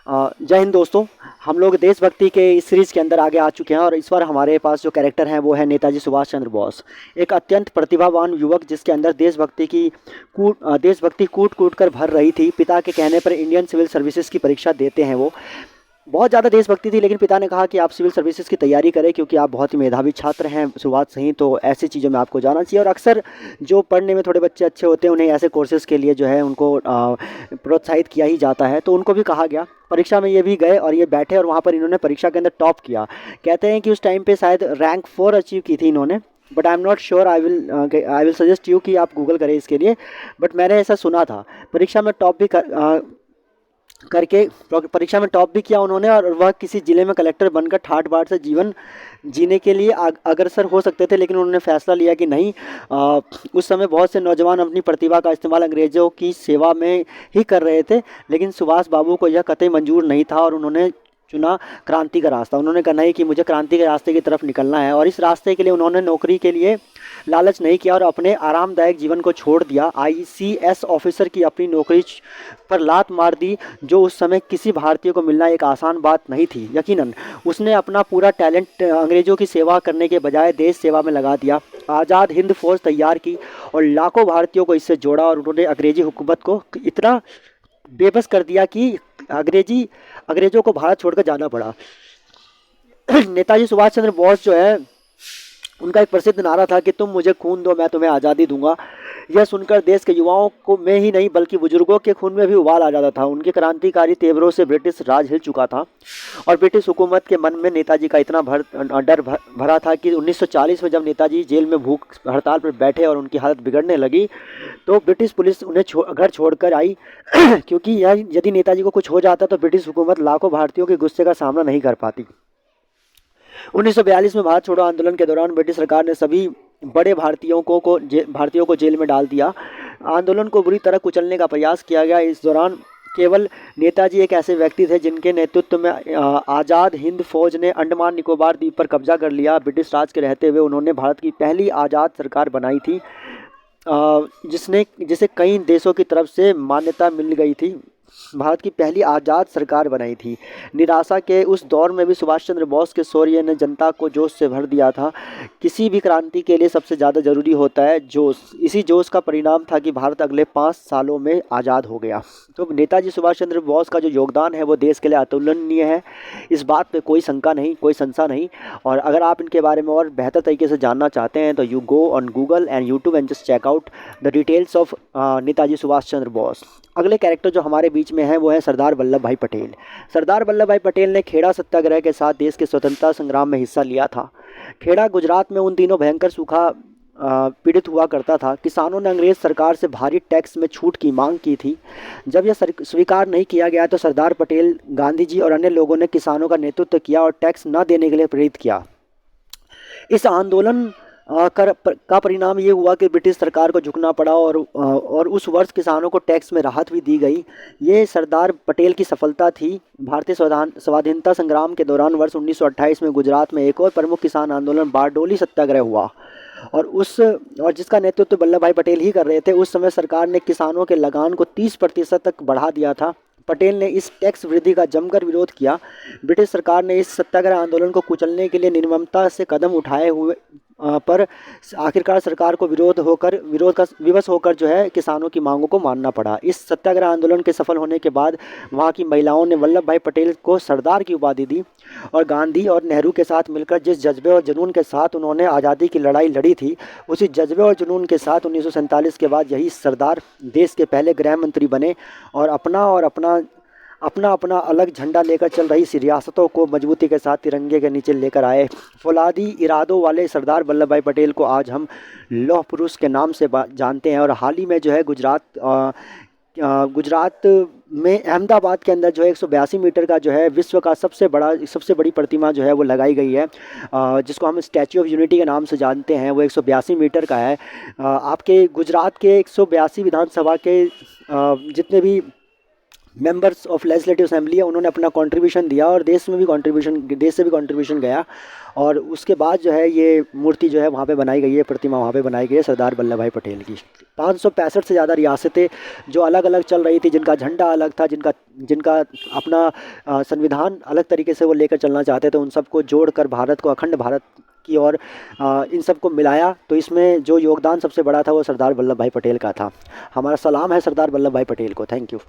जय हिंद दोस्तों। हम लोग देशभक्ति के इस सीरीज़ के अंदर आगे आ चुके हैं और इस बार हमारे पास जो कैरेक्टर हैं वो है नेताजी सुभाष चंद्र बोस। एक अत्यंत प्रतिभावान युवक जिसके अंदर देशभक्ति कूट कूट कर भर रही थी। पिता के कहने पर इंडियन सिविल सर्विसेज की परीक्षा देते हैं वो। बहुत ज़्यादा देशभक्ति थी, लेकिन पिता ने कहा कि आप सिविल सर्विसेज की तैयारी करें क्योंकि आप बहुत ही मेधावी छात्र हैं शुरुआत से ही, तो ऐसी चीज़ों में आपको जाना चाहिए। और अक्सर जो पढ़ने में थोड़े बच्चे अच्छे होते हैं उन्हें ऐसे कोर्सेज़ के लिए जो है उनको प्रोत्साहित किया ही जाता है, तो उनको भी कहा गया। परीक्षा में ये भी गए और ये बैठे और वहाँ पर इन्होंने परीक्षा के अंदर टॉप किया। कहते हैं कि उस टाइम पे शायद रैंक 4 अचीव की थी इन्होंने, but I am not sure. I will suggest you कि आप गूगल करें इसके लिए, बट मैंने ऐसा सुना था। परीक्षा में टॉप भी करके परीक्षा में टॉप भी किया उन्होंने, और वह किसी ज़िले में कलेक्टर बनकर ठाठ बाट से जीवन जीने के लिए अग्रसर हो सकते थे, लेकिन उन्होंने फैसला लिया कि नहीं। उस समय बहुत से नौजवान अपनी प्रतिभा का इस्तेमाल अंग्रेज़ों की सेवा में ही कर रहे थे, लेकिन सुभाष बाबू को यह कतई मंजूर नहीं था और उन्होंने चुना क्रांति का रास्ता। उन्होंने कहा नहीं कि मुझे क्रांति के रास्ते की तरफ निकलना है, और इस रास्ते के लिए उन्होंने नौकरी के लिए लालच नहीं किया और अपने आरामदायक जीवन को छोड़ दिया। आईसीएस ऑफिसर की अपनी नौकरी पर लात मार दी, जो उस समय किसी भारतीय को मिलना एक आसान बात नहीं थी। यकीनन उसने अपना पूरा टैलेंट अंग्रेज़ों की सेवा करने के बजाय देश सेवा में लगा दिया। आज़ाद हिंद फौज तैयार की और लाखों भारतीयों को इससे जोड़ा, और उन्होंने अंग्रेजी हुकूमत को इतना बेबस कर दिया कि अंग्रेज़ों को भारत छोड़कर जाना पड़ा। नेताजी सुभाष चंद्र बोस जो है, उनका एक प्रसिद्ध नारा था कि तुम मुझे खून दो मैं तुम्हें आज़ादी दूंगा। यह सुनकर देश के युवाओं को में ही नहीं बल्कि बुजुर्गों के खून में भी उबाल आ जाता था। उनके क्रांतिकारी तेवरों से ब्रिटिश राज हिल चुका था और ब्रिटिश हुकूमत के मन में नेताजी का इतना डर भरा था कि 1940 में जब नेताजी जेल में भूख हड़ताल पर बैठे और उनकी हालत बिगड़ने लगी, तो ब्रिटिश पुलिस उन्हें घर छोड़कर आई क्योंकि यदि नेताजी को कुछ हो जाता तो ब्रिटिश हुकूमत लाखों भारतीयों के गुस्से का सामना नहीं कर पाती। 1942 में भारत छोड़ो आंदोलन के दौरान ब्रिटिश सरकार ने सभी बड़े भारतीयों को जेल में डाल दिया। आंदोलन को बुरी तरह कुचलने का प्रयास किया गया। इस दौरान केवल नेताजी एक ऐसे व्यक्ति थे जिनके नेतृत्व में आज़ाद हिंद फौज ने अंडमान निकोबार द्वीप पर कब्जा कर लिया। ब्रिटिश राज के रहते हुए उन्होंने भारत की पहली आज़ाद सरकार बनाई थी, जिसे कई देशों की तरफ से मान्यता मिल गई थी। भारत की पहली आज़ाद सरकार बनाई थी। निराशा के उस दौर में भी सुभाष चंद्र बोस के शौर्य ने जनता को जोश से भर दिया था। किसी भी क्रांति के लिए सबसे ज़्यादा ज़रूरी होता है जोश। इसी जोश का परिणाम था कि भारत अगले 5 सालों में आज़ाद हो गया। तो नेताजी सुभाष चंद्र बोस का जो योगदान है वो देश के लिए अतुलनीय है, इस बात पे कोई शंका नहीं, कोई संशय नहीं। और अगर आप इनके बारे में और बेहतर तरीके से जानना चाहते हैं तो you go on Google and YouTube and just check out the details of Netaji Subhash Chandra Bose. अगले कैरेक्टर जो हमारे बीच में है वो है सरदार वल्लभ भाई पटेल। सरदार वल्लभ भाई पटेल ने खेड़ा सत्याग्रह के साथ देश के स्वतंत्रता संग्राम में हिस्सा लिया था। खेड़ा गुजरात में उन दिनों भयंकर सूखा पीड़ित हुआ करता था। किसानों ने अंग्रेज सरकार से भारी टैक्स में छूट की मांग की थी। जब यह स्वीकार नहीं किया गया तो सरदार पटेल, गांधी जी और अन्य लोगों ने किसानों का नेतृत्व किया और टैक्स न देने के लिए प्रेरित किया। इस आंदोलन का परिणाम ये हुआ कि ब्रिटिश सरकार को झुकना पड़ा और उस वर्ष किसानों को टैक्स में राहत भी दी गई। ये सरदार पटेल की सफलता थी। भारतीय स्वाधीनता संग्राम के दौरान वर्ष 1928 में गुजरात में एक और प्रमुख किसान आंदोलन बारडोली सत्याग्रह हुआ और जिसका नेतृत्व वल्लभ भाई पटेल ही कर रहे थे। उस समय सरकार ने किसानों के लगान को 30% तक बढ़ा दिया था। पटेल ने इस टैक्स वृद्धि का जमकर विरोध किया। ब्रिटिश सरकार ने इस सत्याग्रह आंदोलन को कुचलने के लिए निर्ममता से कदम उठाए हुए पर आखिरकार सरकार को विवश होकर जो है किसानों की मांगों को मानना पड़ा। इस सत्याग्रह आंदोलन के सफल होने के बाद वहाँ की महिलाओं ने वल्लभ भाई पटेल को सरदार की उपाधि दी और गांधी और नेहरू के साथ मिलकर जिस जज्बे और जुनून के साथ उन्होंने आज़ादी की लड़ाई लड़ी थी, उसी जज्बे और जुनून के साथ 1947 के बाद यही सरदार देश के पहले गृह मंत्री बने और अपना अलग झंडा लेकर चल रही इस रियासतों को मजबूती के साथ तिरंगे के नीचे लेकर आए। फौलादी इरादों वाले सरदार वल्लभ भाई पटेल को आज हम लौह पुरुष के नाम से जानते हैं। और हाल ही में जो है गुजरात में अहमदाबाद के अंदर जो है 182 मीटर का जो है विश्व का सबसे बड़ी प्रतिमा जो है वो लगाई गई है, जिसको हम स्टैच्यू ऑफ यूनिटी के नाम से जानते हैं। वो 182 मीटर का है। आपके गुजरात के 182 विधानसभा के जितने भी मेंबर्स ऑफ लेजिस्लेटिव असेंबली है, उन्होंने अपना कंट्रीब्यूशन दिया और देश से भी कंट्रीब्यूशन गया। और उसके बाद जो है ये मूर्ति जो है वहाँ पे बनाई गई है, प्रतिमा वहाँ पे बनाई गई है सरदार वल्लभ भाई पटेल की। 565 से ज़्यादा रियासतें जो अलग अलग चल रही थी, जिनका झंडा अलग था, जिनका जिनका अपना संविधान अलग तरीके से वो लेकर चलना चाहते थे, उन सबको जोड़कर भारत को अखंड भारत की ओर इन सबको मिलाया। तो इसमें जो योगदान सबसे बड़ा था वो सरदार वल्लभ भाई पटेल का था। हमारा सलाम है सरदार वल्लभ भाई पटेल को। Thank you.